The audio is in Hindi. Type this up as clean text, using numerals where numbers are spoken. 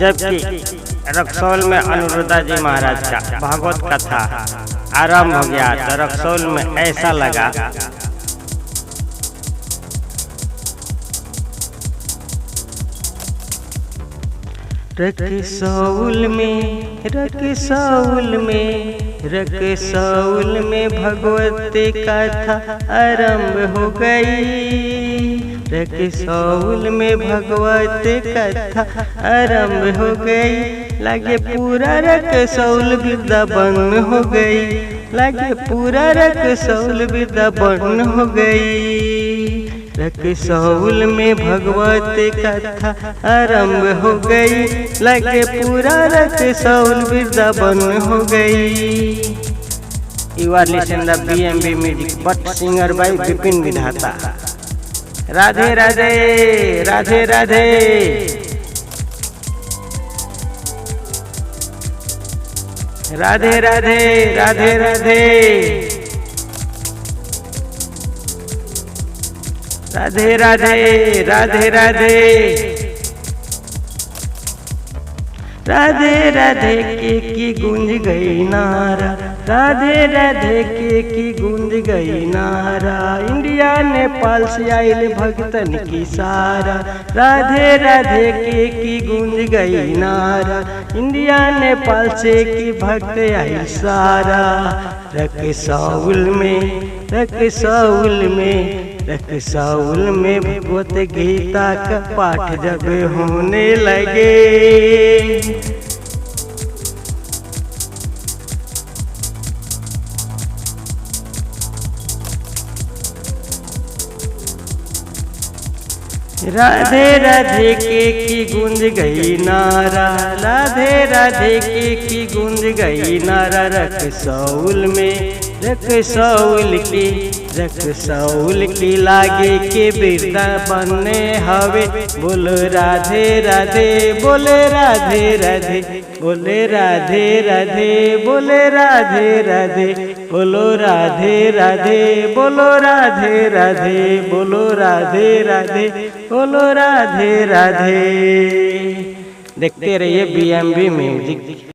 जबकि रक्सौल में अनुरुद्धा जी महाराज का भागवत कथा आरंभ हो गया तो रक्सौल में ऐसा लगा रक्सौल में भगवत कथा आरंभ हो गई। रक्सौल में भगवत कथा आरंभ हो गई। लगे पूरा रक्सौल वृंदावन हो गई। लगे पूरा रक्सौल वृंदावन हो गई। रक्सौल में भगवत कथा आरंभ हो गई। लगे पूरा रक्सौल वृंदावन हो गई। You are listening the BMB music, but singer by Vipin विधाता। राधे राधे राधे राधे। राधे राधे राधे राधे। राधे राधे राधे राधे। राधे राधे की गूंज गई नारा। राधे राधे की गूंज गई नारा। इंडिया नेपाल से आइल भक्तन की सारा। राधे राधे की गूंज गई नारा। इंडिया नेपाल से की भक्त आई सारा। रक्सौल में भगवत गीता का पाठ जब होने लगे। राधे राधे की गूंज गई नारा। राधे राधे की गूंज गई नारा। रक्सौल की लागे के बिरदा बने हवे। बोलो राधे राधे बोले राधे राधे बोले राधे राधे बोले राधे राधे बोलो राधे राधे बोलो राधे राधे बोलो राधे राधे बोलो राधे राधे। देखते रहिए BMB म्यूजिक।